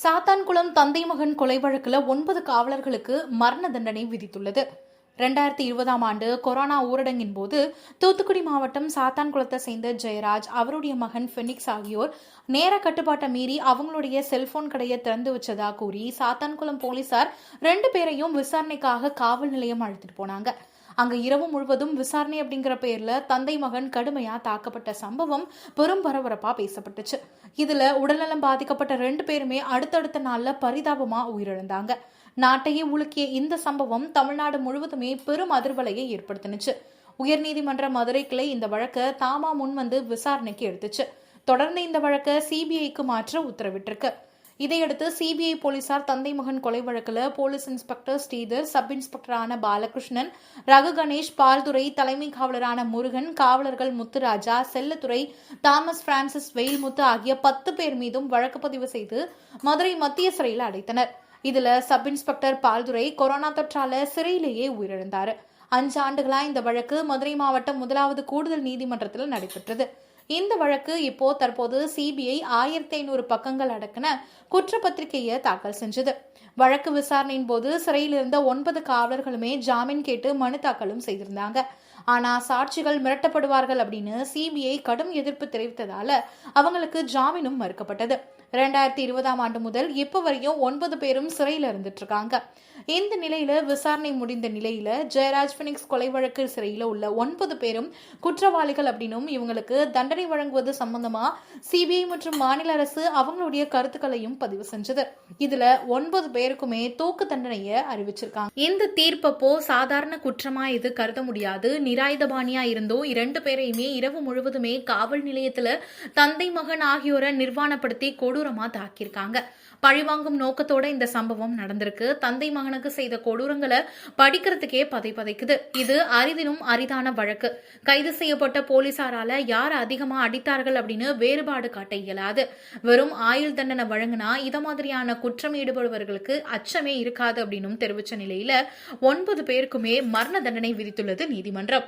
சாத்தான்குளம் தந்தை மகன் கொலை வழக்கில் 9 காவலர்களுக்கு மரண தண்டனை விதித்துள்ளது. 2020ஆம் ஆண்டு கொரோனா ஊரடங்கின் போது தூத்துக்குடி மாவட்டம் சாத்தான்குளத்தை சேர்ந்த ஜெயராஜ், அவருடைய மகன் பெனிக்ஸ் ஆகியோர் நேர கட்டுப்பாட்டை மீறி அவங்களுடைய செல்போன் கடையை திறந்து வச்சதா கூறி சாத்தான்குளம் போலீசார் 2 பேரையும் விசாரணைக்காக காவல் நிலையம் அழைத்துட்டு போனாங்க. அங்க இரவு முழுவதும் விசாரணை அப்படிங்கிற பேர்ல தந்தை மகன் கடுமையா தாக்கப்பட்ட சம்பவம் பெரும் பரபரப்பா பேசப்பட்டுச்சு. இதுல உடல்நலம் பாதிக்கப்பட்ட 2 பேருமே அடுத்தடுத்த நாள்ல பரிதாபமா உயிரிழந்தாங்க. நாட்டையே உலுக்கிய இந்த சம்பவம் தமிழ்நாடு முழுவதுமே பெரும் அதிர்வலையை ஏற்படுத்தினுச்சு. உயர்நீதிமன்ற மதுரை கிளை இந்த வழக்கை தாமா முன்வந்து விசாரணைக்கு எடுத்துச்சு. தொடர்ந்து இந்த வழக்கை சிபிஐக்கு மாற்ற உத்தரவிட்டிருக்கு. இதையடுத்து சிபிஐ போலீசார் தந்தை மகன் கொலை வழக்கில் போலீஸ் இன்ஸ்பெக்டர் ஸ்ரீதர், சப் இன்ஸ்பெக்டரான பாலகிருஷ்ணன், ரகு கணேஷ், பால்துறை, தலைமை காவலரான முருகன், காவலர்கள் முத்துராஜா, செல்லத்துறை, தாமஸ் பிரான்சிஸ், வெயில்முத்து ஆகிய 10 பேர் மீதும் வழக்கு பதிவு செய்து மதுரை மத்திய சிறையில் அடைத்தனர். இதுல சப் இன்ஸ்பெக்டர் பால்துறை கொரோனா தொற்றால சிறையிலேயே உயிரிழந்தார். 5 ஆண்டுகளா இந்த வழக்கு மதுரை மாவட்டம் 1வது கூடுதல் நீதிமன்றத்தில் நடைபெற்றது. இந்த வழக்கு தற்போது சிபிஐ 1500 பக்கங்கள் அடக்கின குற்றப்பத்திரிகையை தாக்கல் செஞ்சது. வழக்கு விசாரணையின் போது சிறையில் இருந்த 9 காவலர்களுமே ஜாமீன் கேட்டு மனு தாக்கலும் செய்திருந்தாங்க. ஆனா சாட்சிகள் மிரட்டப்படுவார்கள் அப்படின்னு சிபிஐ கடும் எதிர்ப்பு தெரிவித்ததால அவங்களுக்கு ஜாமீனும் மறுக்கப்பட்டது. 2020ஆம் ஆண்டு முதல் இப்ப வரையும் 9 பேரும் சிறையில் இருந்துட்டு இருக்காங்க. இந்த நிலையில விசாரணை முடிந்த நிலையில ஜெயராஜ் பெனிக்ஸ் கொலை வழக்கு சிறையில உள்ள 9 பேரும் குற்றவாளிகள் அப்படின்னும் இவங்களுக்கு தண்டனை வழங்குவது சம்பந்தமா சிபிஐ மற்றும் மாநில அரசு அவங்களுடைய கருத்துக்களையும் பதிவு செஞ்சது. இதுல 9 பேருக்குமே தூக்கு தண்டனையை அறிவிச்சிருக்காங்க. இந்த தீர்ப்பப்போ சாதாரண குற்றமா இது கருத முடியாது. நிராயுதபாணியா இருந்தோ 2 பேரையுமே இரவு முழுவதுமே காவல் நிலையத்துல தந்தை மகன் ஆகியோரை நிர்வாணப்படுத்தி கொடூரமா தாக்கியிருக்காங்க. பழிவாங்கும் நோக்கத்தோட இந்த சம்பவம் நடந்திருக்கு. தந்தை மகனுக்கு செய்த கொடூரங்களை படிக்கிறதுக்கே பதைக்குது. இது அரிதினும் அரிதான வழக்கு. கைது செய்யப்பட்ட போலீசாரால யார் அதிகமா அடித்தார்கள் அப்படின்னு வேறுபாடு காட்ட இயலாது. வெறும் ஆயுள் தண்டனை வழங்கினா இத மாதிரியான குற்றம் ஈடுபடுபவர்களுக்கு அச்சமே இருக்காது அப்படின்னு தெரிவிச்ச நிலையில 9 பேருக்குமே மரண தண்டனை விதித்துள்ளது நீதிமன்றம்.